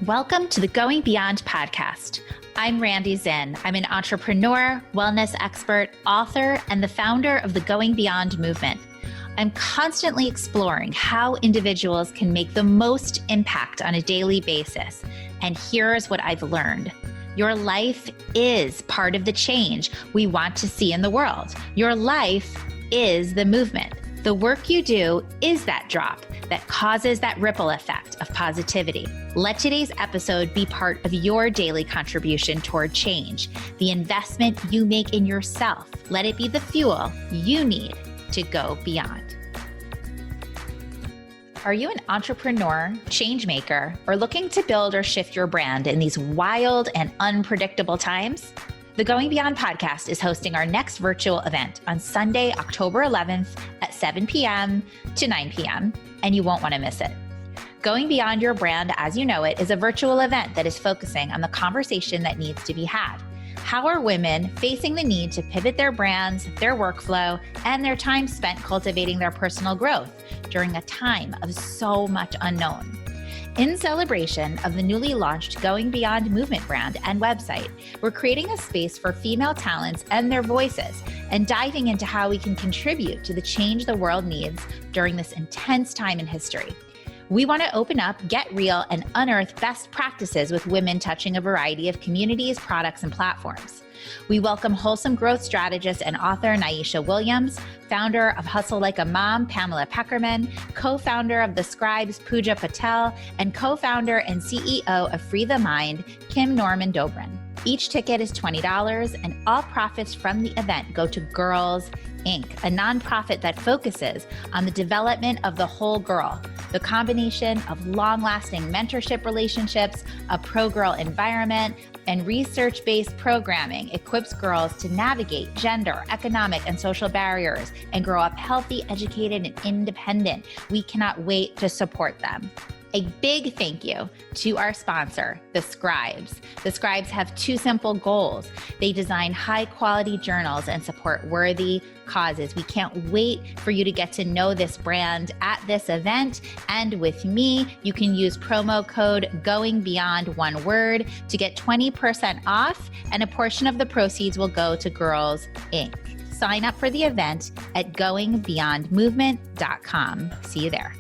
Welcome to the Going Beyond podcast. I'm Randy Zinn. I'm an entrepreneur, wellness expert, author, and the founder of the Going Beyond movement. I'm constantly exploring how individuals can make the most impact on a daily basis. And here's what I've learned. Your life is part of the change we want to see in the world. Your life is the movement. The work you do is that drop that causes that ripple effect of positivity. Let today's episode be part of your daily contribution toward change, the investment you make in yourself. Let it be the fuel you need to go beyond. Are you an entrepreneur, change maker, or looking to build or shift your brand in these wild and unpredictable times? The Going Beyond podcast is hosting our next virtual event on Sunday, October 11th at 7 p.m. to 9 p.m., and you won't want to miss it. Going Beyond Your Brand as You Know It is a virtual event that is focusing on the conversation that needs to be had. How are women facing the need to pivot their brands, their workflow, and their time spent cultivating their personal growth during a time of so much unknown? In celebration of the newly launched Going Beyond movement brand and website, we're creating a space for female talents and their voices and diving into how we can contribute to the change the world needs during this intense time in history. We want to open up, get real, and unearth best practices with women touching a variety of communities, products, and platforms. We welcome wholesome growth strategist and author Naisha Williams, founder of Hustle Like a Mom, Pamela Peckerman, co-founder of The Scribes, Pooja Patel, and co-founder and CEO of Free the Mind, Kim Norman Dobrin. Each ticket is $20, and all profits from the event go to Girls Inc., a nonprofit that focuses on the development of the whole girl. The combination of long-lasting mentorship relationships, a pro-girl environment, and research-based programming equips girls to navigate gender, economic, and social barriers and grow up healthy, educated, and independent. We cannot wait to support them. A big thank you to our sponsor, The Scribes. The Scribes have two simple goals. They design high-quality journals and support worthy causes. We can't wait for you to get to know this brand at this event. And with me, you can use promo code Going Beyond, one word, to get 20% off, and a portion of the proceeds will go to Girls Inc. Sign up for the event at goingbeyondmovement.com. See you there.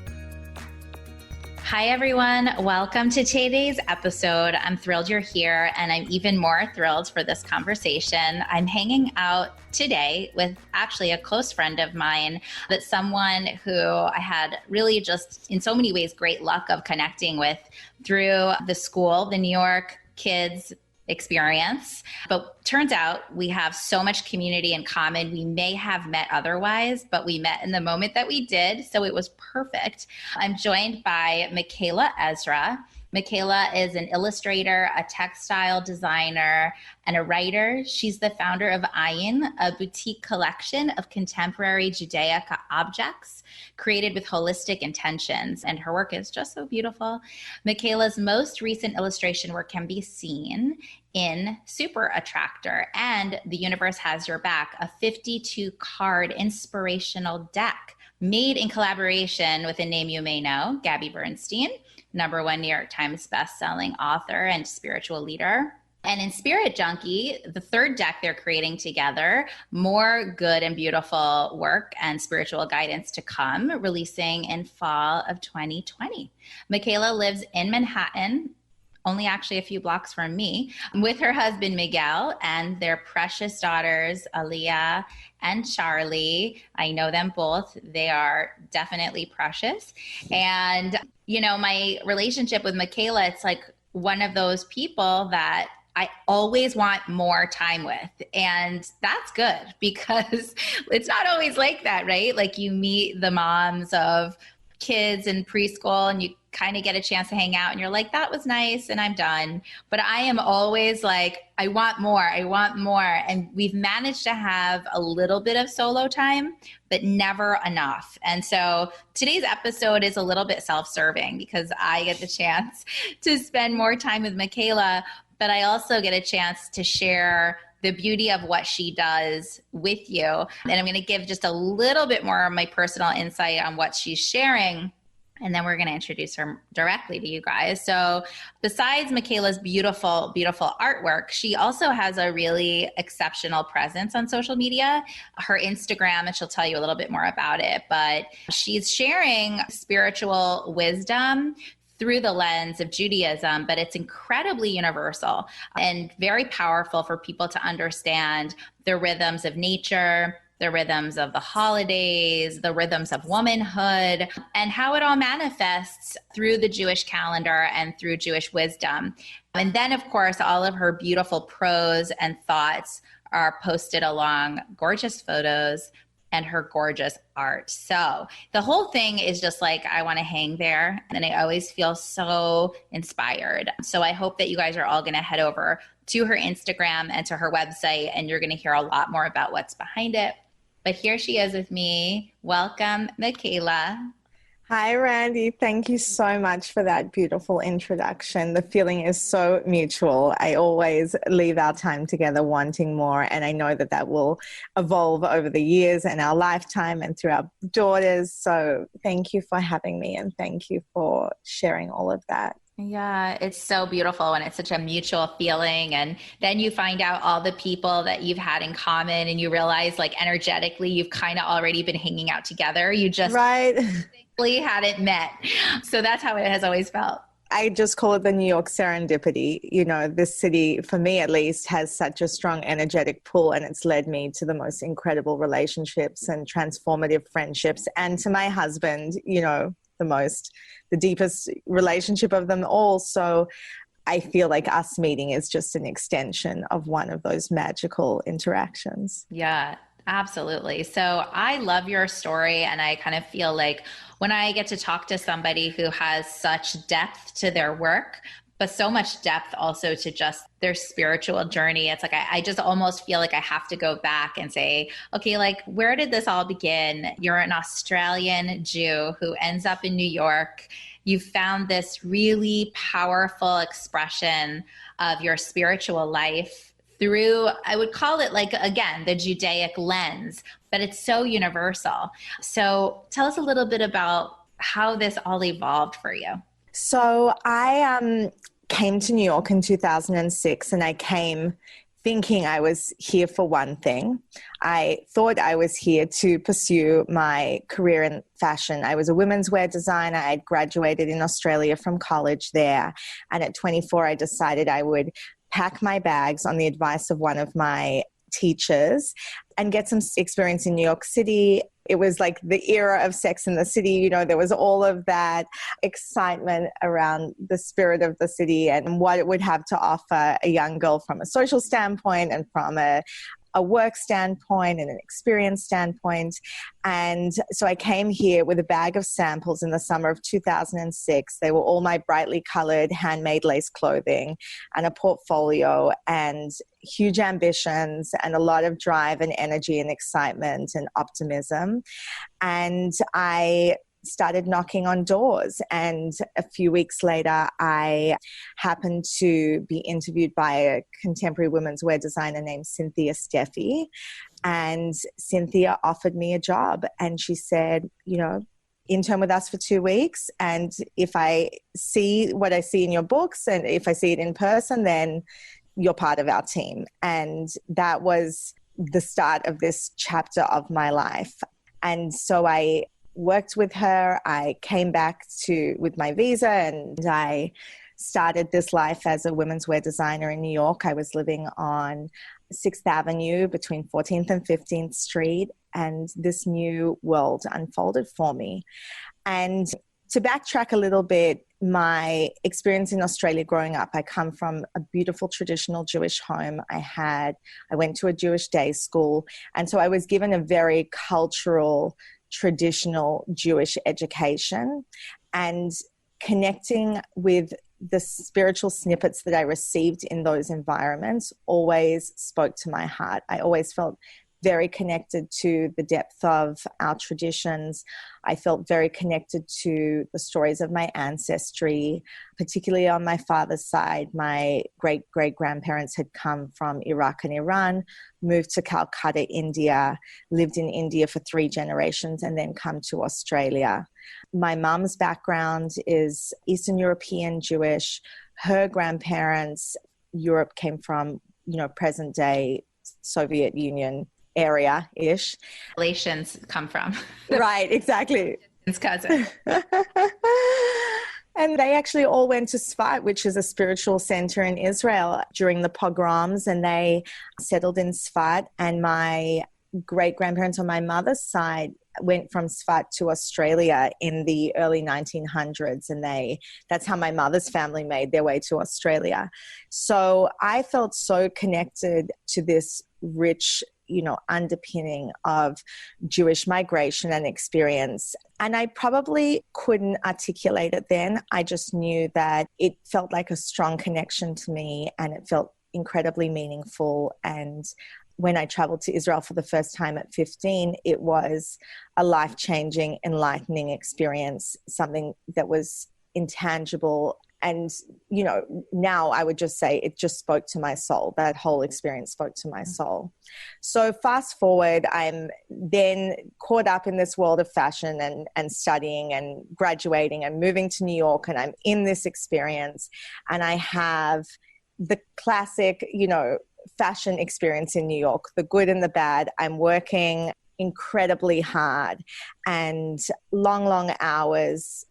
Hi, everyone. Welcome to today's episode. I'm thrilled you're here, and I'm even more thrilled for this conversation. I'm hanging out today with actually a close friend of mine, but someone who I had really just in so many ways great luck of connecting with through the school, the New York Kids experience. But turns out we have so much community in common. We may have met otherwise, but we met in the moment that we did. So it was perfect. I'm joined by Micaela Ezra. Micaela is an illustrator, a textile designer, and a writer. She's the founder of AHYIN, a boutique collection of contemporary Judaica objects created with holistic intentions, and her work is just so beautiful. Micaela's most recent illustration work can be seen in Super Attractor and The Universe Has Your Back, a 52-card inspirational deck made in collaboration with a name you may know, Gabby Bernstein, #1 New York Times bestselling author and spiritual leader. And in Spirit Junkie, the third deck they're creating together, more good and beautiful work and spiritual guidance to come, releasing in fall of 2020. Micaela lives in Manhattan, only actually a few blocks from me, with her husband, Miguel, and their precious daughters, Aliyah and Charlie. I know them both. They are definitely precious. And, you know, my relationship with Micaela, it's like one of those people that I always want more time with. And that's good because it's not always like that, right? Like you meet the moms of kids in preschool and you kind of get a chance to hang out and you're like, that was nice and I'm done. But I am always like, I want more. And we've managed to have a little bit of solo time, but never enough. And so today's episode is a little bit self-serving because I get the chance to spend more time with Micaela, but I also get a chance to share the beauty of what she does with you. And I'm going to give just a little bit more of my personal insight on what she's sharing. And then we're going to introduce her directly to you guys. So besides Micaela's beautiful, beautiful artwork, she also has a really exceptional presence on social media. Her Instagram, and she'll tell you a little bit more about it, but she's sharing spiritual wisdom through the lens of Judaism, but it's incredibly universal and very powerful for people to understand the rhythms of nature, the rhythms of the holidays, the rhythms of womanhood, and how it all manifests through the Jewish calendar and through Jewish wisdom. And then, of course, all of her beautiful prose and thoughts are posted along gorgeous photos and her gorgeous art. So the whole thing is just like, I want to hang there, and I always feel so inspired. So I hope that you guys are all going to head over to her Instagram and to her website, and you're going to hear a lot more about what's behind it. But here she is with me. Welcome, Micaela. Hi, Randy. Thank you so much for that beautiful introduction. The feeling is so mutual. I always leave our time together wanting more, and I know that that will evolve over the years and our lifetime and through our daughters. So thank you for having me, and thank you for sharing all of that. Yeah, it's so beautiful when it's such a mutual feeling. And then you find out all the people that you've had in common, and you realize, like, energetically, you've kind of already been hanging out together. You just physically hadn't met. So that's how it has always felt. I just call it the New York serendipity. You know, this city, for me at least, has such a strong energetic pull, and it's led me to the most incredible relationships and transformative friendships. And to my husband, you know, the deepest relationship of them all. So I feel like us meeting is just an extension of one of those magical interactions. Yeah, absolutely. So I love your story, and I kind of feel like when I get to talk to somebody who has such depth to their work, but so much depth also to just their spiritual journey, it's like I just almost feel like I have to go back and say, okay, like, where did this all begin? You're an Australian Jew who ends up in New York. You found this really powerful expression of your spiritual life through, I would call it, like, again, the Judaic lens, but it's so universal. So tell us a little bit about how this all evolved for you. So I came to New York in 2006, and I came thinking I was here for one thing. I thought I was here to pursue my career in fashion. I was a women's wear designer. I'd graduated in Australia from college there. And at 24, I decided I would pack my bags on the advice of one of my teachers and get some experience in New York City. It was like the era of Sex and the City. You know, there was all of that excitement around the spirit of the city and what it would have to offer a young girl from a social standpoint and from a work standpoint and an experience standpoint. And so I came here with a bag of samples in the summer of 2006. They were all my brightly colored handmade lace clothing and a portfolio and huge ambitions and a lot of drive and energy and excitement and optimism. And I started knocking on doors, and a few weeks later I happened to be interviewed by a contemporary women's wear designer named Cynthia Steffe, and Cynthia offered me a job, and she said, you know, intern with us for 2 weeks, and if I see what I see in your books and if I see it in person, then you're part of our team. And that was the start of this chapter of my life. And so I worked with her. I came back with my visa, and I started this life as a women's wear designer in New York. I was living on 6th Avenue between 14th and 15th Street, and this new world unfolded for me. And to backtrack a little bit, my experience in Australia growing up, I come from a beautiful traditional Jewish home. I went to a Jewish day school, and so I was given a very cultural, traditional Jewish education, and connecting with the spiritual snippets that I received in those environments always spoke to my heart. I always felt very connected to the depth of our traditions. I felt very connected to the stories of my ancestry, particularly on my father's side. My great-great-grandparents had come from Iraq and Iran, moved to Calcutta, India, lived in India for 3 generations, and then come to Australia. My mum's background is Eastern European Jewish. Her grandparents, Europe, came from, present-day Soviet Union area-ish. Relations come from. Right, exactly. His cousin. And they actually all went to Sfat, which is a spiritual center in Israel, during the pogroms, and they settled in Sfat. And my great-grandparents on my mother's side went from Sfat to Australia in the early 1900s, and that's how my mother's family made their way to Australia. So I felt so connected to this rich, underpinning of Jewish migration and experience. And I probably couldn't articulate it then. I just knew that it felt like a strong connection to me, and it felt incredibly meaningful. And when I traveled to Israel for the first time at 15, it was a life-changing, enlightening experience, something that was intangible. And, now I would just say it just spoke to my soul. That whole experience spoke to my soul. So fast forward, I'm then caught up in this world of fashion and studying and graduating and moving to New York. And I'm in this experience, and I have the classic, fashion experience in New York, the good and the bad. I'm working incredibly hard and long hours,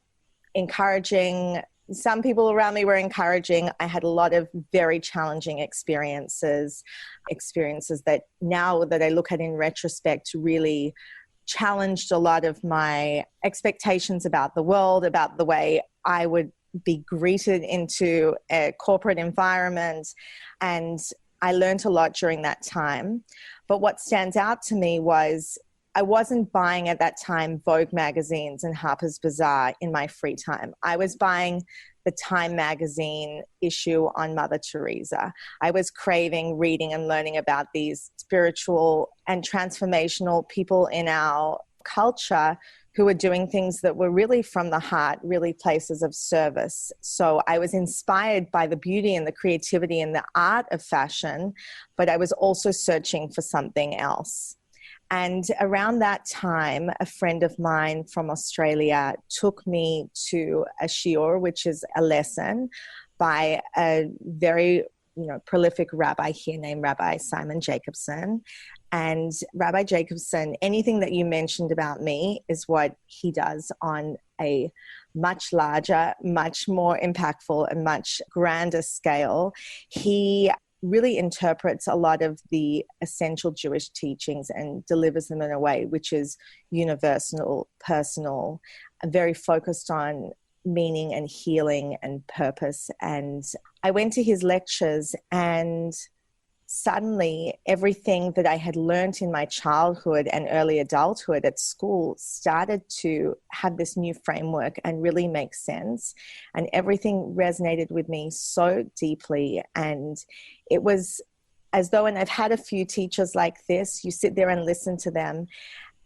encouraging. Some people around me were encouraging. I had a lot of very challenging experiences that now that I look at in retrospect really challenged a lot of my expectations about the world, about the way I would be greeted into a corporate environment. And I learned a lot during that time. But what stands out to me was I wasn't buying at that time Vogue magazines and Harper's Bazaar in my free time. I was buying the Time magazine issue on Mother Teresa. I was craving reading and learning about these spiritual and transformational people in our culture who were doing things that were really from the heart, really places of service. So I was inspired by the beauty and the creativity and the art of fashion, but I was also searching for something else. And around that time, a friend of mine from Australia took me to a shiur, which is a lesson by a very prolific rabbi here named Rabbi Simon Jacobson. And Rabbi Jacobson, anything that you mentioned about me is what he does on a much larger, much more impactful, and much grander scale. He really interprets a lot of the essential Jewish teachings and delivers them in a way which is universal, personal, and very focused on meaning and healing and purpose. And I went to his lectures, and suddenly everything that I had learned in my childhood and early adulthood at school started to have this new framework and really make sense. And everything resonated with me so deeply. And it was as though, and I've had a few teachers like this, you sit there and listen to them.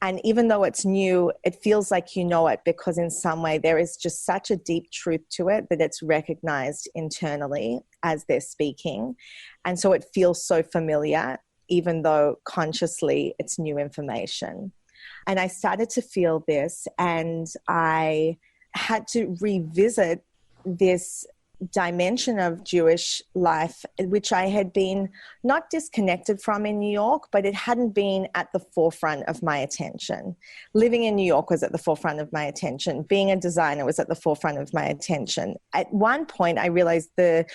And even though it's new, it feels like you know it, because in some way there is just such a deep truth to it that it's recognized internally as they're speaking. And so it feels so familiar, even though consciously it's new information. And I started to feel this, and I had to revisit this dimension of Jewish life, which I had been not disconnected from in New York, but it hadn't been at the forefront of my attention. Living in New York was at the forefront of my attention. Being a designer was at the forefront of my attention. At one point, I realized the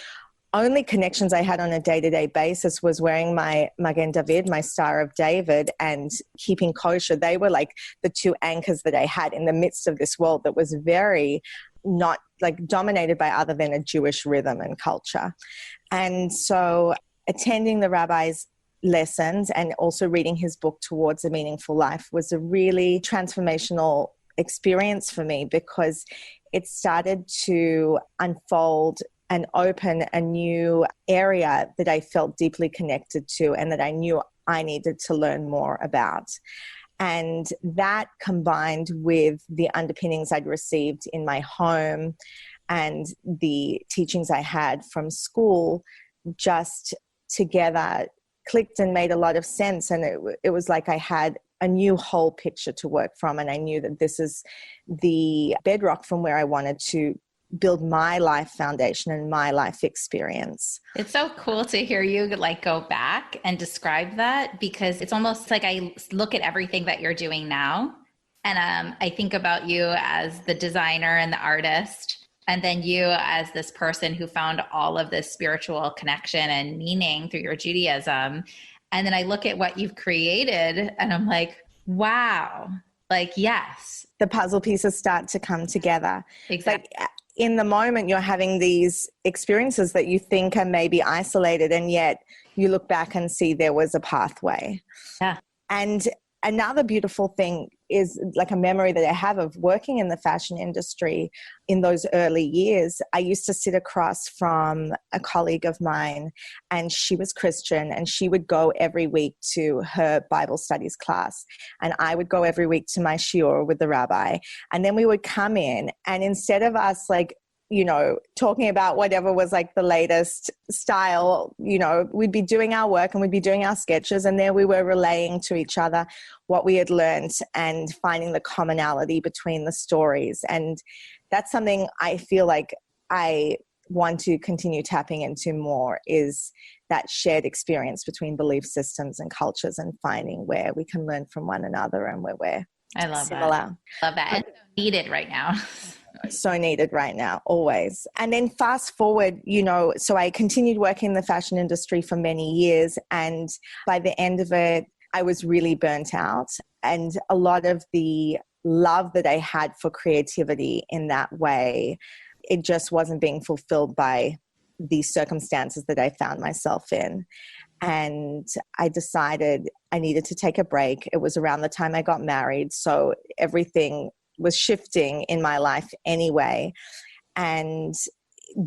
only connections I had on a day-to-day basis was wearing my Magen David, my Star of David, and keeping kosher. They were like the two anchors that I had in the midst of this world that was very not like dominated by other than a Jewish rhythm and culture. And so attending the rabbi's lessons and also reading his book Towards a Meaningful Life was a really transformational experience for me, because it started to unfold and open a new area that I felt deeply connected to and that I knew I needed to learn more about. And that combined with the underpinnings I'd received in my home and the teachings I had from school just together clicked and made a lot of sense. And it was like I had a new whole picture to work from. And I knew that this is the bedrock from where I wanted to build my life foundation and my life experience. It's so cool to hear you like go back and describe that, because it's almost like I look at everything that you're doing now. And I think about you as the designer and the artist, and then you as this person who found all of this spiritual connection and meaning through your Judaism. And then I look at what you've created and I'm like, wow, like, yes. The puzzle pieces start to come together. Exactly. Like, in the moment, you're having these experiences that you think are maybe isolated, and yet you look back and see there was a pathway. Yeah. And another beautiful thing is like a memory that I have of working in the fashion industry in those early years. I used to sit across from a colleague of mine, and she was Christian, and she would go every week to her Bible studies class. And I would go every week to my shiur with the rabbi. And then we would come in, and instead of us like, you know, talking about whatever was like the latest style, you know, we'd be doing our work and we'd be doing our sketches. And there we were relaying to each other what we had learned and finding the commonality between the stories. And that's something I feel like I want to continue tapping into more, is that shared experience between belief systems and cultures, and finding where we can learn from one another and where we're similar. Love that. And needed right now. So needed right now, always. And then fast forward, you know, so I continued working in the fashion industry for many years. And by the end of it, I was really burnt out. And a lot of the love that I had for creativity in that way, it just wasn't being fulfilled by the circumstances that I found myself in. And I decided I needed to take a break. It was around the time I got married, so everything was shifting in my life anyway. And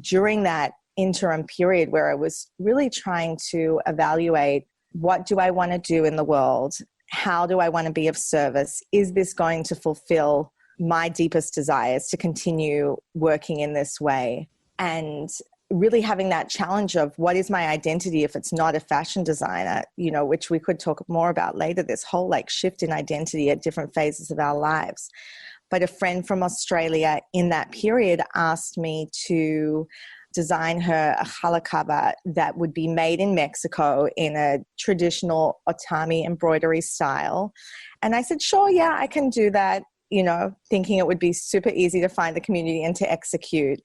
during that interim period where I was really trying to evaluate, what do I want to do in the world? How do I want to be of service? Is this going to fulfill my deepest desires to continue working in this way? And really having that challenge of, what is my identity if it's not a fashion designer, you know, which we could talk more about later, this whole like shift in identity at different phases of our lives. But a friend from Australia in that period asked me to design her a challah cover that would be made in Mexico in a traditional Otami embroidery style. And I said, sure, yeah, I can do that, you know, thinking it would be super easy to find the community and to execute.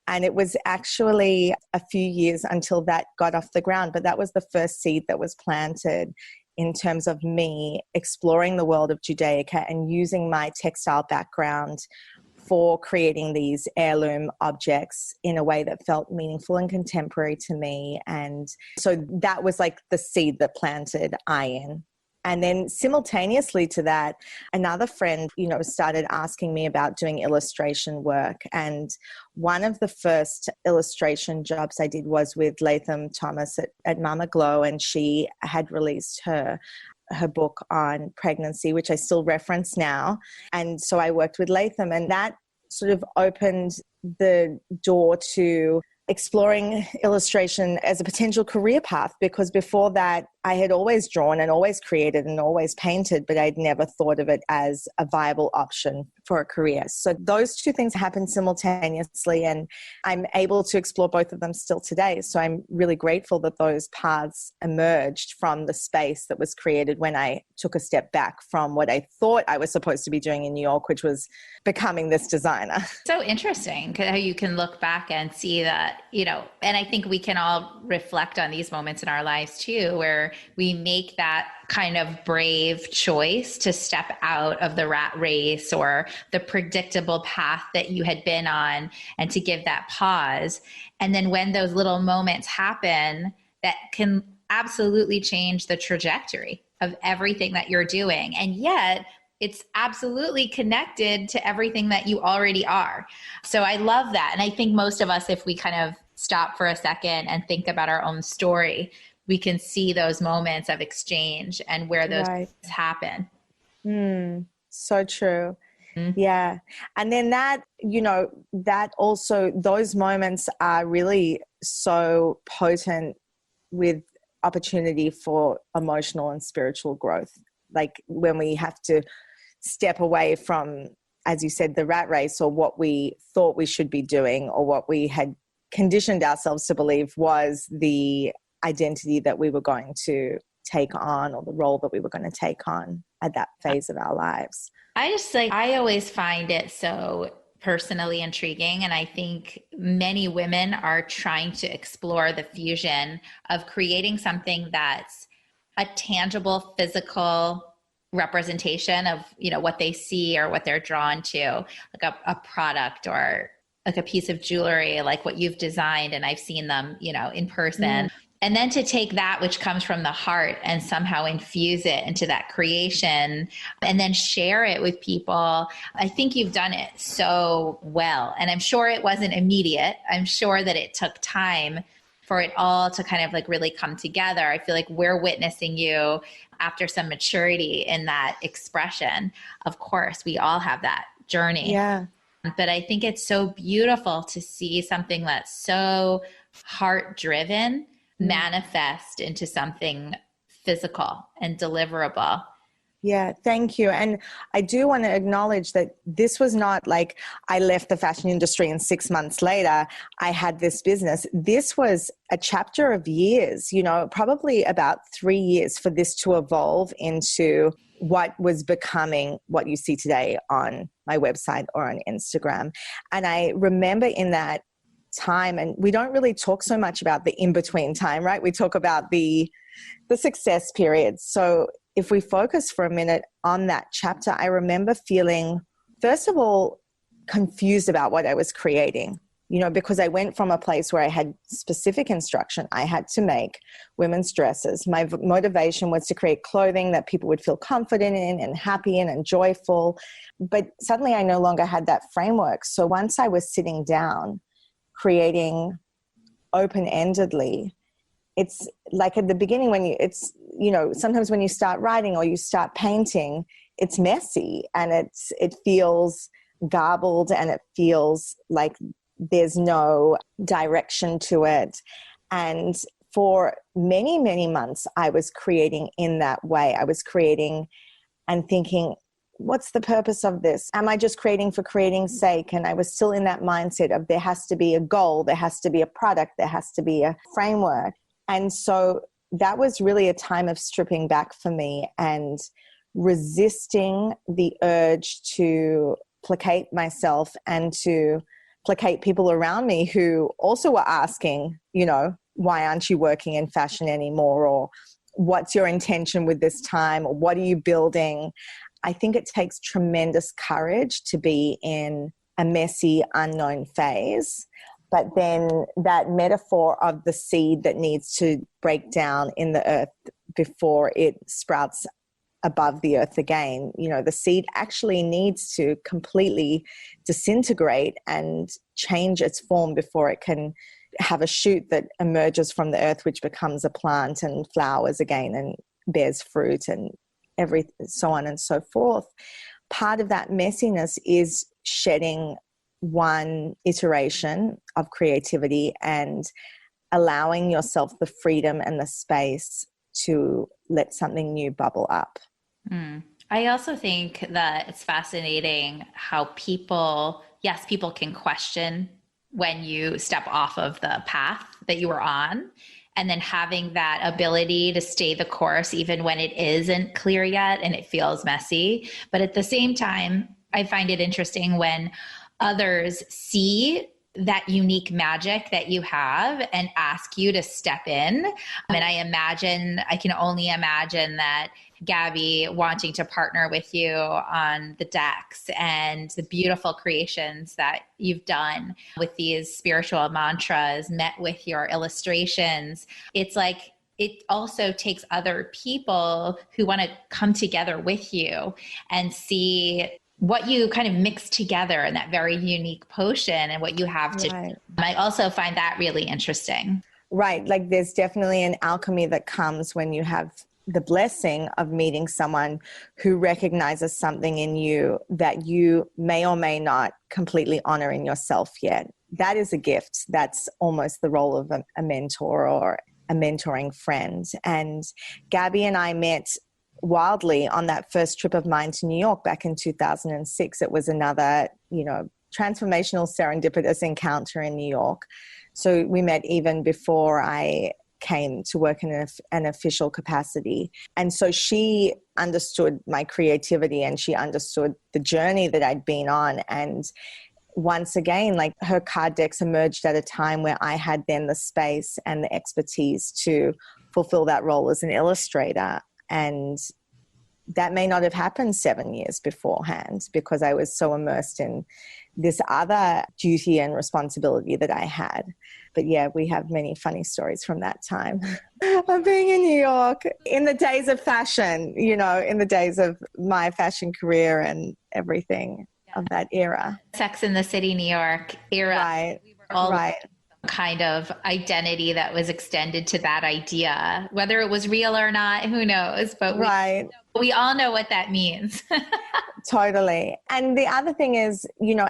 And it was actually a few years until that got off the ground. But that was the first seed that was planted in terms of me exploring the world of Judaica and using my textile background for creating these heirloom objects in a way that felt meaningful and contemporary to me. And so that was like the seed that planted AHYIN. And then simultaneously to that, another friend, you know, started asking me about doing illustration work. And one of the first illustration jobs I did was with Latham Thomas at Mama Glow, and she had released her book on pregnancy, which I still reference now. And so I worked with Latham, and that sort of opened the door to exploring illustration as a potential career path, because before that I had always drawn and always created and always painted, but I'd never thought of it as a viable option for a career. So those two things happened simultaneously, and I'm able to explore both of them still today. So I'm really grateful that those paths emerged from the space that was created when I took a step back from what I thought I was supposed to be doing in New York, which was becoming this designer. So interesting how you can look back and see that, you know, and I think we can all reflect on these moments in our lives too, where we make that kind of brave choice to step out of the rat race or the predictable path that you had been on, and to give that pause. And then when those little moments happen, that can absolutely change the trajectory of everything that you're doing. And yet it's absolutely connected to everything that you already are. So I love that. And I think most of us, if we kind of stop for a second and think about our own story, we can see those moments of exchange and where those happen. So true. Mm-hmm. Yeah. And then that, that also, those moments are really so potent with opportunity for emotional and spiritual growth. Like when we have to step away from, as you said, the rat race, or what we thought we should be doing, or what we had conditioned ourselves to believe was the identity that we were going to take on, or the role that we were going to take on at that phase of our lives. I always find it so personally intriguing. And I think many women are trying to explore the fusion of creating something that's a tangible, physical representation of, what they see or what they're drawn to, like a product or like a piece of jewelry, like what you've designed. And I've seen them, in person. And then to take that which comes from the heart and somehow infuse it into that creation and then share it with people. I think you've done it so well. And I'm sure it wasn't immediate. I'm sure that it took time for it all to kind of like really come together. I feel like we're witnessing you after some maturity in that expression. Of course, we all have that journey. Yeah. But I think it's so beautiful to see something that's so heart-driven manifest into something physical and deliverable. Yeah, thank you. And I do want to acknowledge that this was not like I left the fashion industry and 6 months later I had this business. This was a chapter of years, probably about 3 years for this to evolve into what was becoming what you see today on my website or on Instagram. And I remember in that time, and we don't really talk so much about the in-between time, right? We talk about the success periods. So if we focus for a minute on that chapter, I remember feeling, first of all, confused about what I was creating, because I went from a place where I had specific instruction. I had to make women's dresses. My motivation was to create clothing that people would feel confident in and happy in and joyful. But suddenly I no longer had that framework. So once I was sitting down, creating open-endedly, it's like at the beginning sometimes when you start writing or you start painting, it's messy and it feels garbled and it feels like there's no direction to it. And for many, many months, I was creating in that way. I was creating and thinking, what's the purpose of this? Am I just creating for creating's sake? And I was still in that mindset of there has to be a goal, there has to be a product, there has to be a framework. And so that was really a time of stripping back for me and resisting the urge to placate myself and to placate people around me who also were asking, why aren't you working in fashion anymore? Or what's your intention with this time? Or what are you building? I think it takes tremendous courage to be in a messy, unknown phase. But then that metaphor of the seed that needs to break down in the earth before it sprouts above the earth again, the seed actually needs to completely disintegrate and change its form before it can have a shoot that emerges from the earth, which becomes a plant and flowers again and bears fruit and so on and so forth. Part of that messiness is shedding one iteration of creativity and allowing yourself the freedom and the space to let something new bubble up. I also think that it's fascinating how people can question when you step off of the path that you were on, and then having that ability to stay the course even when it isn't clear yet and it feels messy. But at the same time, I find it interesting when others see that unique magic that you have and ask you to step in. And I can only imagine that Gabby wanting to partner with you on the decks and the beautiful creations that you've done with these spiritual mantras met with your illustrations. It's like it also takes other people who want to come together with you and see what you kind of mix together in that very unique potion and what you have to. Right. I also find that really interesting. Right. Like there's definitely an alchemy that comes when you have the blessing of meeting someone who recognizes something in you that you may or may not completely honor in yourself yet. That is a gift. That's almost the role of a mentor or a mentoring friend. And Gabby and I met wildly on that first trip of mine to New York back in 2006. It was another, transformational serendipitous encounter in New York. So we met even before I came to work in an official capacity. And so she understood my creativity and she understood the journey that I'd been on. And once again, like her card decks emerged at a time where I had then the space and the expertise to fulfill that role as an illustrator. And that may not have happened 7 years beforehand because I was so immersed in this other duty and responsibility that I had. But yeah, we have many funny stories from that time of being in New York in the days of fashion, in the days of my fashion career and everything of that era. Sex in the City, New York era. Right. We were all right. kind of identity that was extended to that idea. Whether it was real or not, who knows? But we all know what that means. Totally. And the other thing is,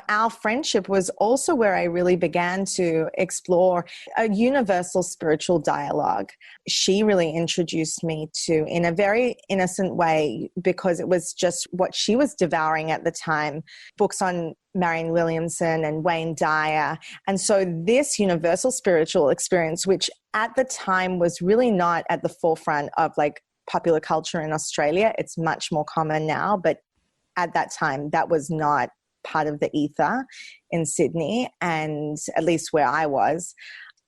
our friendship was also where I really began to explore a universal spiritual dialogue. She really introduced me to, in a very innocent way, because it was just what she was devouring at the time, books on Marianne Williamson and Wayne Dyer. And so this universal spiritual experience, which at the time was really not at the forefront of like popular culture in Australia, it's much more common now, but at that time, that was not part of the ether in Sydney, and at least where I was.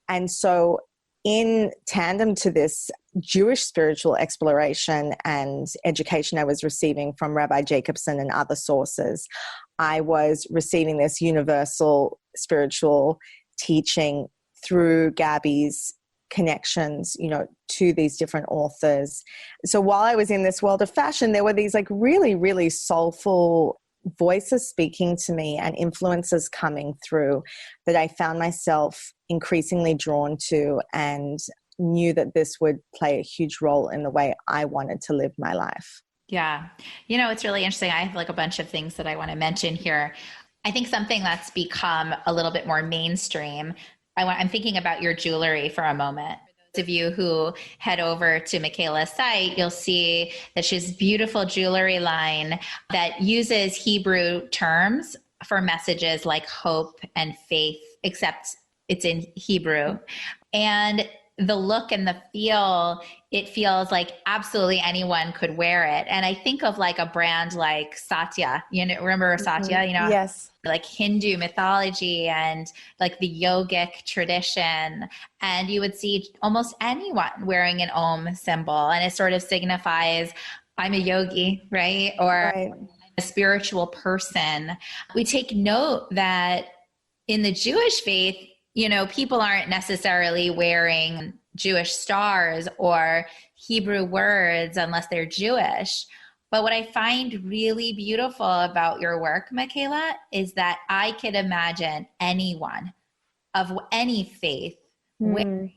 And so in tandem to this Jewish spiritual exploration and education I was receiving from Rabbi Jacobson and other sources, I was receiving this universal spiritual teaching through Gabby's connections, to these different authors. So while I was in this world of fashion, there were these like really, really soulful voices speaking to me and influences coming through that I found myself increasingly drawn to and knew that this would play a huge role in the way I wanted to live my life. Yeah. It's really interesting. I have like a bunch of things that I want to mention here. I think something that's become a little bit more mainstream, I'm thinking about your jewelry for a moment. For those of you who head over to Micaela's site, you'll see that she has beautiful jewelry line that uses Hebrew terms for messages like hope and faith, except it's in Hebrew. And the look and the feel, it feels like absolutely anyone could wear it. And I think of like a brand like Satya, remember Satya, Yes. Like Hindu mythology and like the yogic tradition. And you would see almost anyone wearing an Om symbol. And it sort of signifies I'm a yogi, right? Or right. a spiritual person. We take note that in the Jewish faith, people aren't necessarily wearing Jewish stars or Hebrew words unless they're Jewish. But what I find really beautiful about your work, Micaela, is that I could imagine anyone of any faith wearing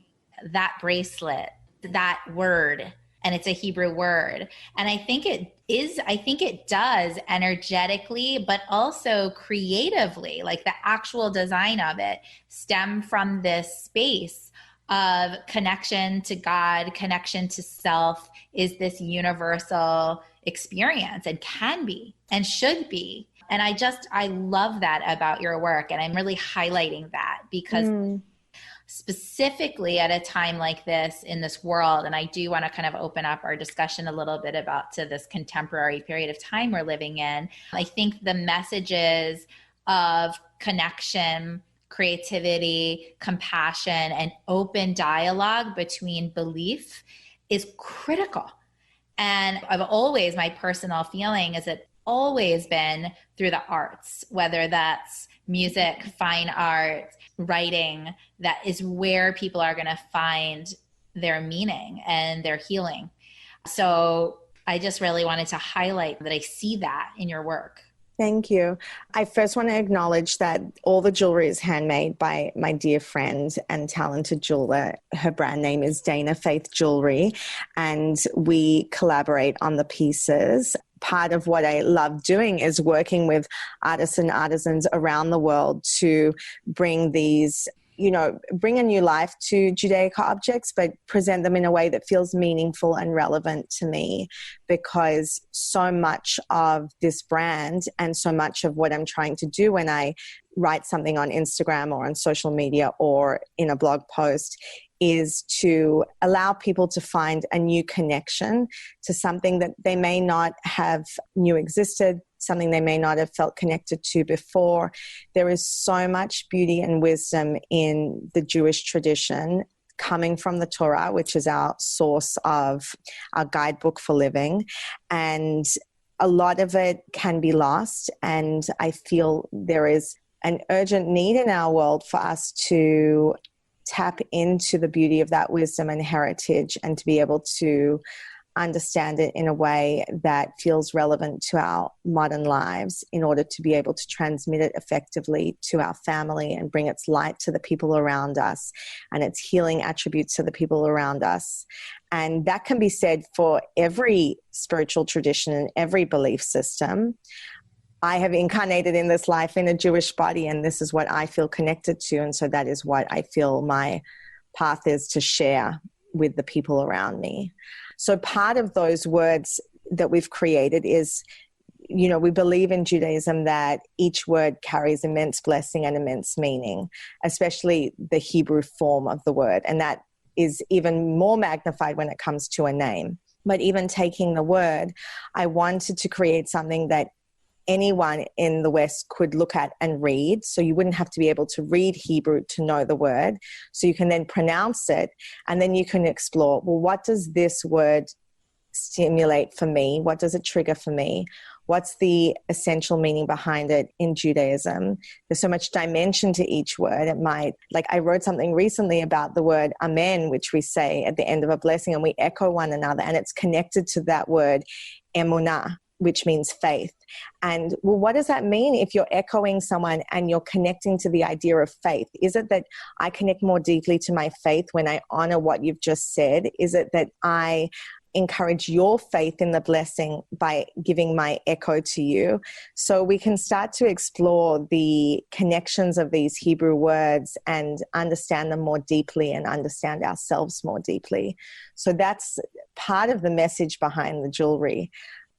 that bracelet, that word, and it's a Hebrew word. And I think it does energetically, but also creatively, like the actual design of it stem from this space of connection to God, connection to self, is this universal experience and can be and should be. And I love that about your work. And I'm really highlighting that because specifically at a time like this in this world, and I do want to kind of open up our discussion a little bit about to this contemporary period of time we're living in. I think the messages of connection, creativity, compassion, and open dialogue between belief is critical. And my personal feeling is it's always been through the arts, whether that's music, fine art, writing, that is where people are going to find their meaning and their healing. So I just really wanted to highlight that I see that in your work. Thank you. I first want to acknowledge that all the jewelry is handmade by my dear friend and talented jeweler. Her brand name is Dana Faith Jewelry, and we collaborate on the pieces. Part of what I love doing is working with artists and artisans around the world to bring these, bring a new life to Judaica objects, but present them in a way that feels meaningful and relevant to me, because so much of this brand and so much of what I'm trying to do when I write something on Instagram or on social media or in a blog post is to allow people to find a new connection to something that they may not have knew existed, something they may not have felt connected to before. There is so much beauty and wisdom in the Jewish tradition coming from the Torah, which is our source of our guidebook for living. And a lot of it can be lost. And I feel there is an urgent need in our world for us to tap into the beauty of that wisdom and heritage, and to be able to understand it in a way that feels relevant to our modern lives in order to be able to transmit it effectively to our family and bring its light to the people around us and its healing attributes to the people around us. And that can be said for every spiritual tradition and every belief system. I have incarnated in this life in a Jewish body, and this is what I feel connected to. And so that is what I feel my path is to share with the people around me. So part of those words that we've created is, we believe in Judaism that each word carries immense blessing and immense meaning, especially the Hebrew form of the word. And that is even more magnified when it comes to a name. But even taking the word, I wanted to create something that anyone in the West could look at and read. So you wouldn't have to be able to read Hebrew to know the word. So you can then pronounce it, and then you can explore, well, what does this word stimulate for me? What does it trigger for me? What's the essential meaning behind it in Judaism? There's so much dimension to each word. It might, like I wrote something recently about the word amen, which we say at the end of a blessing, and we echo one another, and it's connected to that word emunah, which means faith. And well, what does that mean if you're echoing someone and you're connecting to the idea of faith? Is it that I connect more deeply to my faith when I honor what you've just said? Is it that I encourage your faith in the blessing by giving my echo to you? So we can start to explore the connections of these Hebrew words and understand them more deeply and understand ourselves more deeply. So that's part of the message behind the jewelry.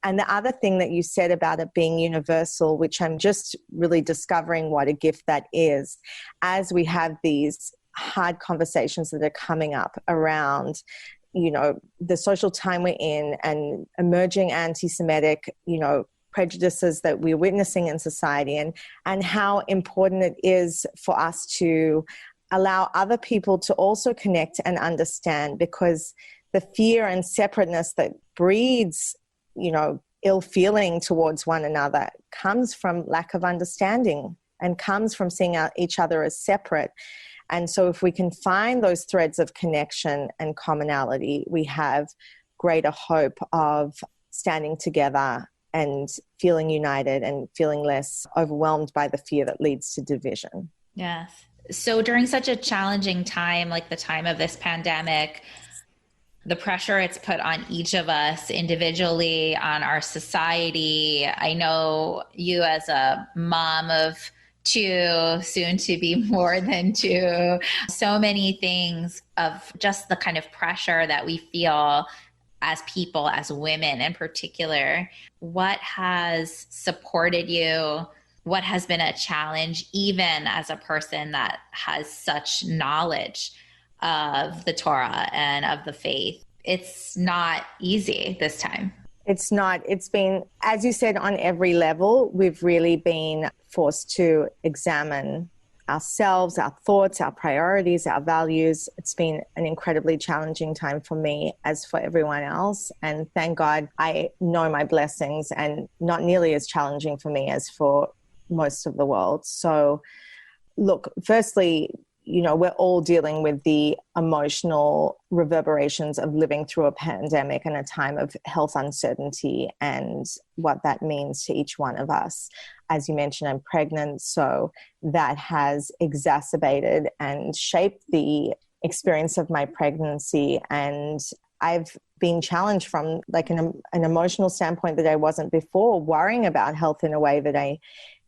And the other thing that you said about it being universal, which I'm just really discovering what a gift that is, as we have these hard conversations that are coming up around, the social time we're in and emerging anti-Semitic, prejudices that we're witnessing in society, and how important it is for us to allow other people to also connect and understand, because the fear and separateness that breeds ill feeling towards one another comes from lack of understanding and comes from seeing each other as separate. And so if we can find those threads of connection and commonality, we have greater hope of standing together and feeling united and feeling less overwhelmed by the fear that leads to division. Yes. So during such a challenging time, like the time of this pandemic, the pressure it's put on each of us individually, on our society. I know you as a mom of two, soon to be more than two, so many things of just the kind of pressure that we feel as people, as women in particular. What has supported you? What has been a challenge, even as a person that has such knowledge of the Torah and of the faith? It's not easy this time. It's not. It's been, as you said, on every level, we've really been forced to examine ourselves, our thoughts, our priorities, our values. It's been an incredibly challenging time for me, as for everyone else. And thank God I know my blessings, and not nearly as challenging for me as for most of the world. So look, firstly, we're all dealing with the emotional reverberations of living through a pandemic and a time of health uncertainty and what that means to each one of us. As you mentioned, I'm pregnant, so that has exacerbated and shaped the experience of my pregnancy. And I've been challenged from like an emotional standpoint that I wasn't before, worrying about health in a way that I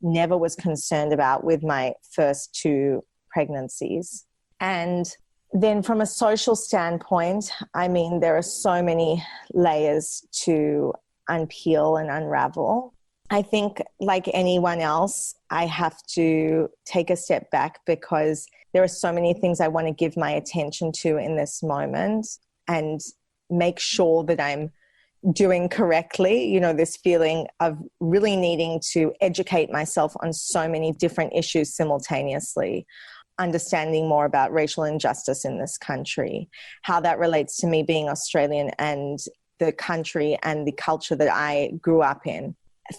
never was concerned about with my first two pregnancies. And then from a social standpoint, I mean, there are so many layers to unpeel and unravel. I think like anyone else, I have to take a step back because there are so many things I want to give my attention to in this moment and make sure that I'm doing correctly. This feeling of really needing to educate myself on so many different issues simultaneously, understanding more about racial injustice in this country, how that relates to me being Australian and the country and the culture that I grew up in,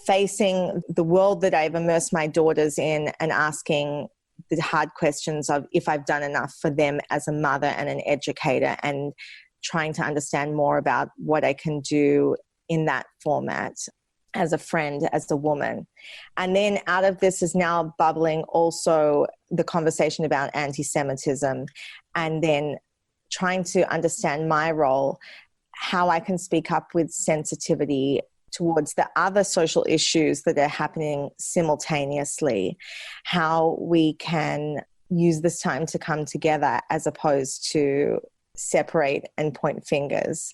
facing the world that I've immersed my daughters in and asking the hard questions of if I've done enough for them as a mother and an educator, and trying to understand more about what I can do in that format as a friend, as a woman. And then out of this is now bubbling also the conversation about anti-Semitism, and then trying to understand my role, how I can speak up with sensitivity towards the other social issues that are happening simultaneously, how we can use this time to come together as opposed to separate and point fingers.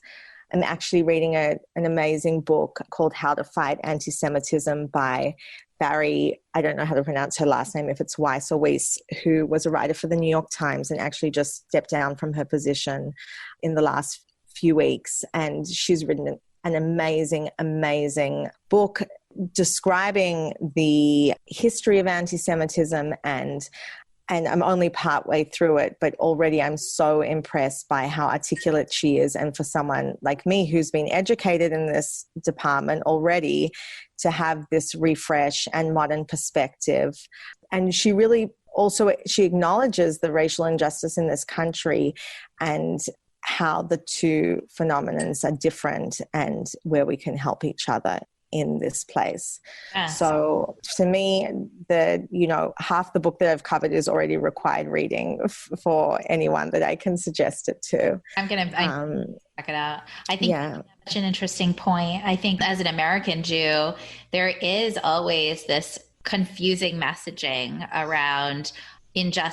I'm actually reading an amazing book called How to Fight Anti-Semitism by Barry, I don't know how to pronounce her last name, if it's Weiss or Weiss, who was a writer for the New York Times and actually just stepped down from her position in the last few weeks. And she's written an amazing, amazing book describing the history of anti-Semitism, and I'm only partway through it, but already I'm so impressed by how articulate she is. And for someone like me who's been educated in this department already, to have this refresh and modern perspective. And she really also, she acknowledges the racial injustice in this country and how the two phenomenons are different and where we can help each other in this place. Yes. So to me, half the book that I've covered is already required reading for anyone that I can suggest it to. I'm going to check it out. I think that's such an interesting point. I think as an American Jew, there is always this confusing messaging around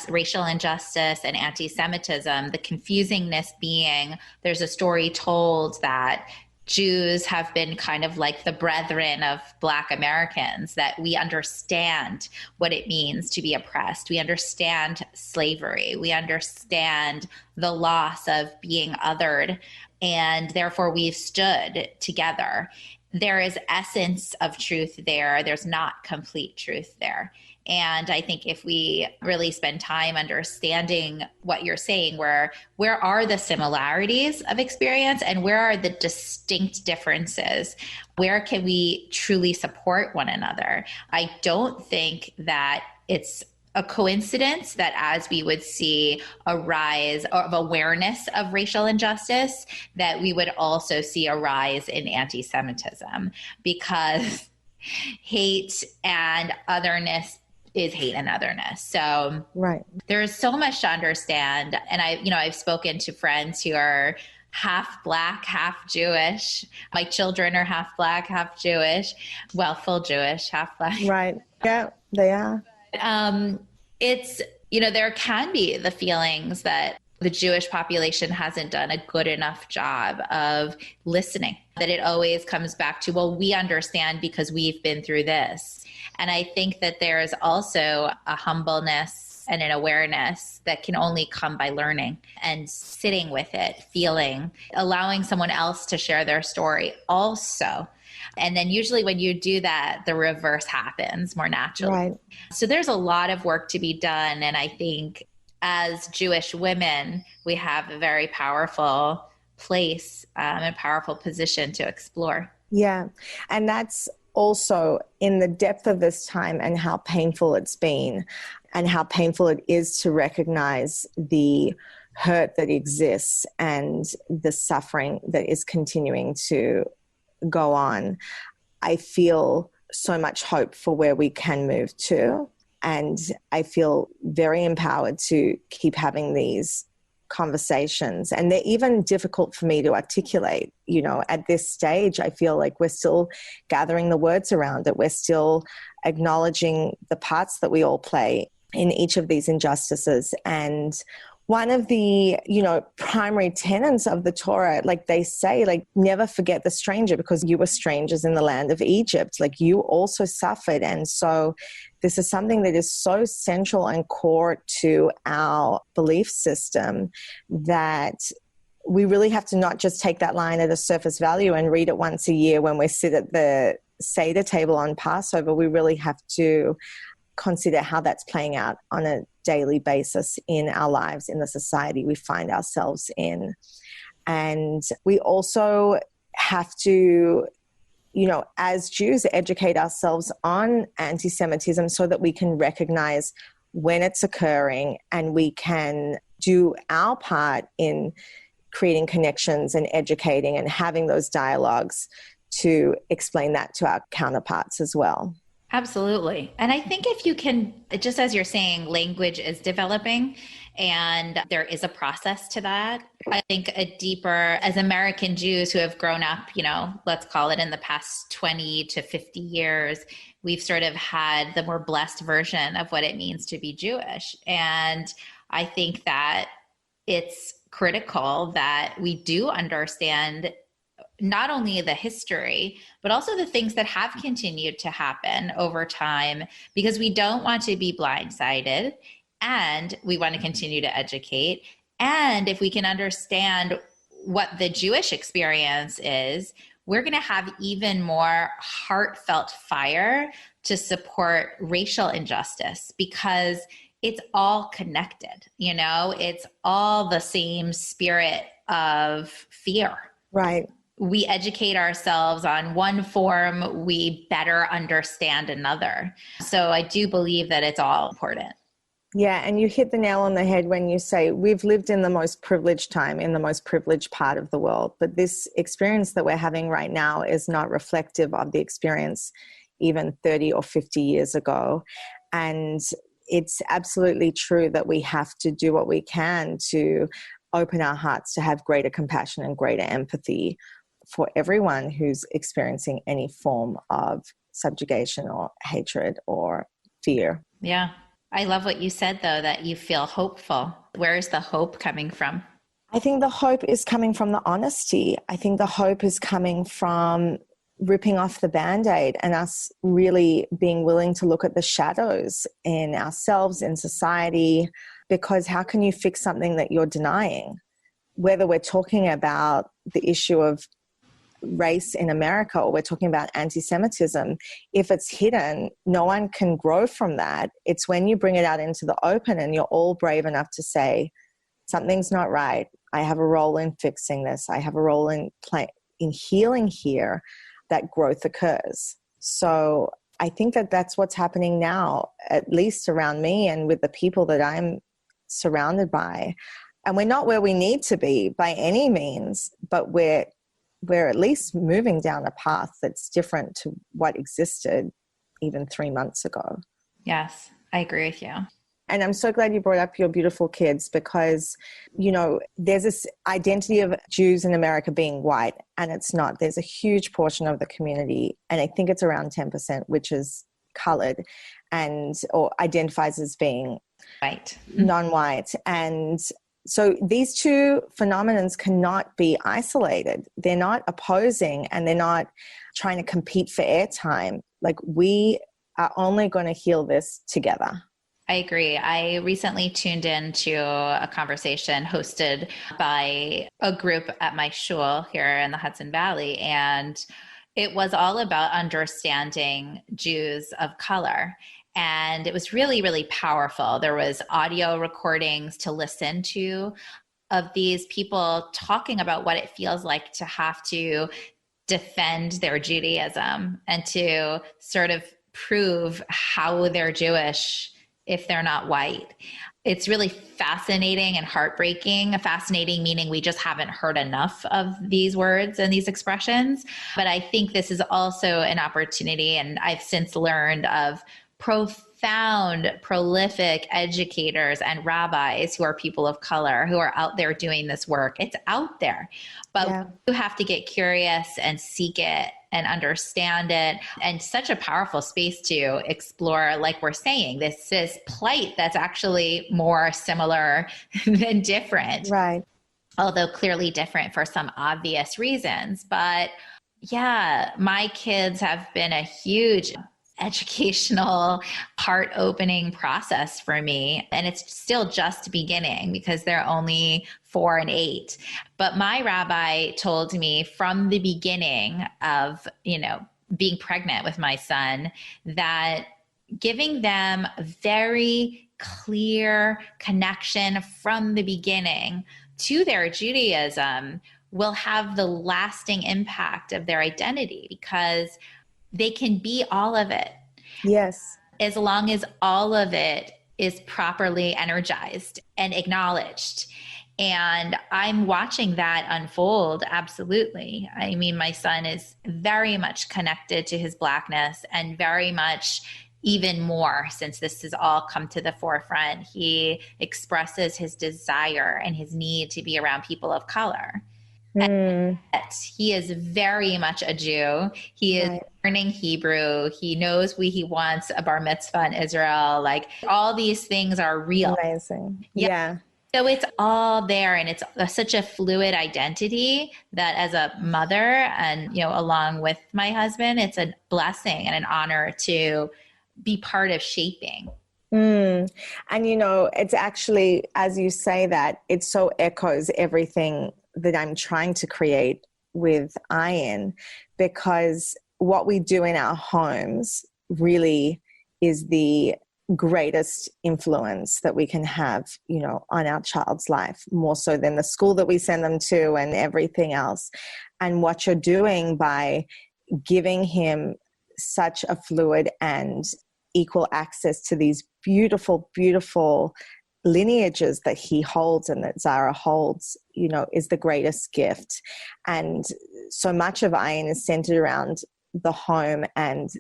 racial injustice and anti-Semitism. The confusingness being there's a story told that Jews have been kind of like the brethren of Black Americans, that we understand what it means to be oppressed. We understand slavery. We understand the loss of being othered, and therefore we've stood together. There is essence of truth there. There's not complete truth there. And I think if we really spend time understanding what you're saying, where are the similarities of experience and where are the distinct differences? Where can we truly support one another? I don't think that it's a coincidence that as we would see a rise of awareness of racial injustice, that we would also see a rise in anti-Semitism, because hate and otherness is hate and otherness. So there's so much to understand. And I've spoken to friends who are half Black, half Jewish. My children are half Black, half Jewish. Well, full Jewish, half Black. Right. Yeah, they are. It's, there can be the feelings that the Jewish population hasn't done a good enough job of listening, that it always comes back to, well, we understand because we've been through this. And I think that there is also a humbleness and an awareness that can only come by learning and sitting with it, feeling, allowing someone else to share their story also. And then usually when you do that, the reverse happens more naturally. Right. So there's a lot of work to be done. And I think as Jewish women, we have a very powerful place and powerful position to explore. Yeah. And that's also in the depth of this time and how painful it's been. and how painful it is to recognize the hurt that exists and the suffering that is continuing to go on, I feel so much hope for where we can move to. And I feel very empowered to keep having these conversations. And they're even difficult for me to articulate. You know, at this stage, I feel like we're still gathering the words around it. We're still acknowledging the parts that we all play in each of these injustices. And one of the, primary tenets of the Torah, like they say, like, never forget the stranger because you were strangers in the land of Egypt. Like, you also suffered. And so this is something that is so central and core to our belief system that we really have to not just take that line at a surface value and read it once a year when we sit at the Seder table on Passover. We really have to consider how that's playing out on a daily basis in our lives, in the society we find ourselves in. And we also have to, as Jews, educate ourselves on anti-Semitism so that we can recognize when it's occurring and we can do our part in creating connections and educating and having those dialogues to explain that to our counterparts as well. Absolutely. And I think if you can, just as you're saying, language is developing and there is a process to that. I think a deeper, as American Jews who have grown up, let's call it in the past 20 to 50 years, we've sort of had the more blessed version of what it means to be Jewish. And I think that it's critical that we do understand not only the history, but also the things that have continued to happen over time, because we don't want to be blindsided and we want to continue to educate. And if we can understand what the Jewish experience is, we're going to have even more heartfelt fire to support racial injustice because it's all connected, it's all the same spirit of fear. Right. We educate ourselves on one form, we better understand another. So I do believe that it's all important. Yeah, and you hit the nail on the head when you say we've lived in the most privileged time, in the most privileged part of the world. But this experience that we're having right now is not reflective of the experience even 30 or 50 years ago. And it's absolutely true that we have to do what we can to open our hearts to have greater compassion and greater empathy for everyone who's experiencing any form of subjugation or hatred or fear. Yeah. I love what you said, though, that you feel hopeful. Where is the hope coming from? I think the hope is coming from the honesty. I think the hope is coming from ripping off the Band-Aid and us really being willing to look at the shadows in ourselves, in society, because how can you fix something that you're denying? Whether we're talking about the issue of race in America or we're talking about anti-Semitism, if it's hidden, no one can grow from that. It's when you bring it out into the open and you're all brave enough to say, something's not right. I have a role in fixing this. I have a role in healing here, that growth occurs. So I think that that's what's happening now, at least around me and with the people that I'm surrounded by. And we're not where we need to be by any means, but we're at least moving down a path that's different to what existed even 3 months ago. Yes, I agree with you. And I'm so glad you brought up your beautiful kids because, there's this identity of Jews in America being white, and it's not. There's a huge portion of the community, and I think it's around 10%, which is colored or identifies as being white, non-white. And so these two phenomenons cannot be isolated. They're not opposing and they're not trying to compete for airtime. Like, we are only going to heal this together. I agree. I recently tuned into a conversation hosted by a group at my shul here in the Hudson Valley, and it was all about understanding Jews of color. And it was really, really powerful. There was audio recordings to listen to of these people talking about what it feels like to have to defend their Judaism and to sort of prove how they're Jewish if they're not white. It's really fascinating and heartbreaking. Fascinating meaning we just haven't heard enough of these words and these expressions. But I think this is also an opportunity, and I've since learned of profound, prolific educators and rabbis who are people of color who are out there doing this work. It's out there, but you have to get curious and seek it and understand it. And such a powerful space to explore, like we're saying, this plight that's actually more similar than different. Right. Although clearly different for some obvious reasons. But yeah, my kids have been a huge educational, heart-opening process for me. And it's still just beginning because they're only 4 and 8. But my rabbi told me from the beginning of, being pregnant with my son, that giving them a very clear connection from the beginning to their Judaism will have the lasting impact of their identity, because they can be all of it. Yes. As long as all of it is properly energized and acknowledged. And I'm watching that unfold. Absolutely. I mean, my son is very much connected to his Blackness, and very much even more since this has all come to the forefront. He expresses his desire and his need to be around people of color. And he is very much a Jew. He is learning Hebrew. He knows he wants a bar mitzvah in Israel. Like, all these things are real. Amazing. Yeah. So it's all there, and it's such a fluid identity that as a mother and, along with my husband, it's a blessing and an honor to be part of shaping. And, it's actually, as you say that, it so echoes everything that I'm trying to create with AHYIN, because what we do in our homes really is the greatest influence that we can have, on our child's life, more so than the school that we send them to and everything else. And what you're doing by giving him such a fluid and equal access to these beautiful, beautiful lineages that he holds and that Zara holds, is the greatest gift. And so much of AHYIN is centered around the home and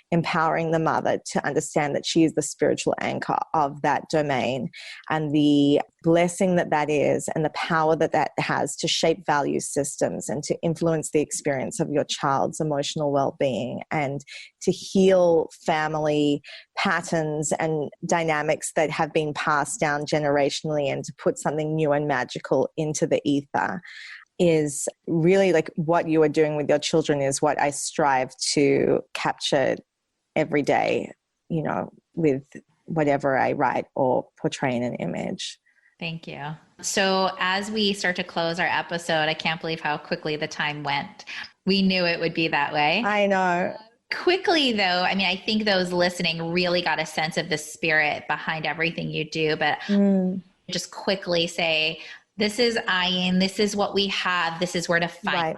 empowering the mother to understand that she is the spiritual anchor of that domain, and the blessing that is, and the power that has to shape value systems and to influence the experience of your child's emotional well-being, and to heal family patterns and dynamics that have been passed down generationally, and to put something new and magical into the ether. Is really like what you are doing with your children is what I strive to capture every day, with whatever I write or portray in an image. Thank you. So as we start to close our episode, I can't believe how quickly the time went. We knew it would be that way. I know. Quickly though, I mean, I think those listening really got a sense of the spirit behind everything you do, but just quickly say, this is AHYIN. This is what we have. This is where to find.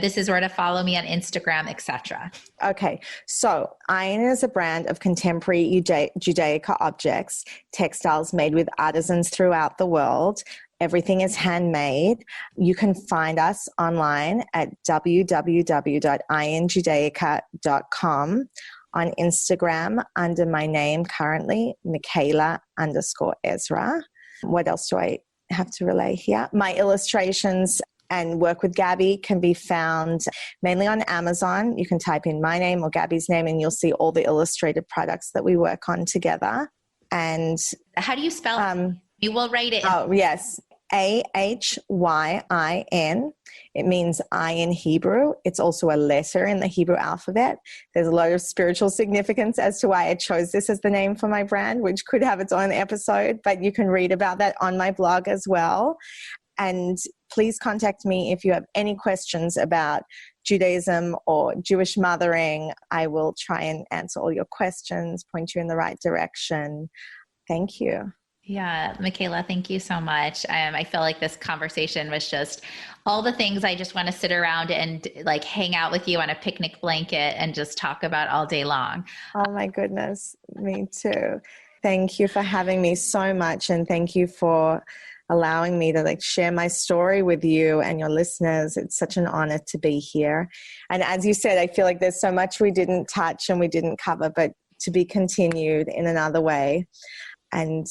This is where to follow me on Instagram, etc. Okay. So AHYIN is a brand of contemporary Judaica objects, textiles made with artisans throughout the world. Everything is handmade. You can find us online at www.AHYINJudaica.com, on Instagram under my name currently, Micaela_Ezra. What else do I have to relay here? My illustrations and work with Gabby can be found mainly on Amazon. You can type in my name or Gabby's name and you'll see all the illustrated products that we work on together. And how do you spell it? You will write it. Oh, yes. AHYIN. It means I in Hebrew. It's also a letter in the Hebrew alphabet. There's a lot of spiritual significance as to why I chose this as the name for my brand, which could have its own episode, but you can read about that on my blog as well. And please contact me if you have any questions about Judaism or Jewish mothering. I will try and answer all your questions, point you in the right direction. Thank you. Yeah, Micaela, thank you so much. I feel like this conversation was just all the things I just want to sit around and like hang out with you on a picnic blanket and just talk about all day long. Oh my goodness, me too. Thank you for having me so much. And thank you for allowing me to share my story with you and your listeners. It's such an honor to be here. And as you said, I feel like there's so much we didn't touch and we didn't cover, but to be continued in another way. And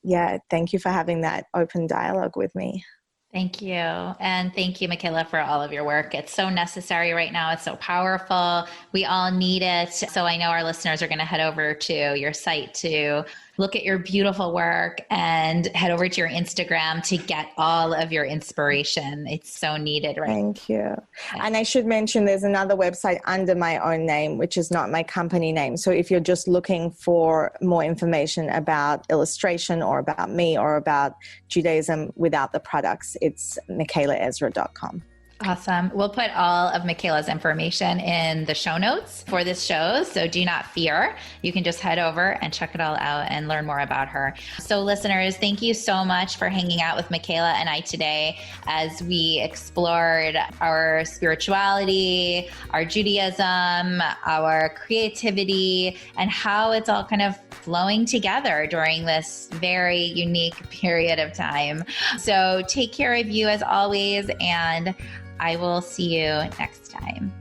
yeah, thank you for having that open dialogue with me. Thank you. And thank you, Micaela, for all of your work. It's so necessary right now. It's so powerful. We all need it. So I know our listeners are going to head over to your site to look at your beautiful work and head over to your Instagram to get all of your inspiration. It's so needed right now. Thank you. Yeah. And I should mention there's another website under my own name, which is not my company name. So if you're just looking for more information about illustration or about me or about Judaism without the products, it's micaelaezra.com. Awesome. We'll put all of Micaela's information in the show notes for this show. So do not fear. You can just head over and check it all out and learn more about her. So listeners, thank you so much for hanging out with Micaela and I today as we explored our spirituality, our Judaism, our creativity, and how it's all kind of flowing together during this very unique period of time. So take care of you as always, and I will see you next time.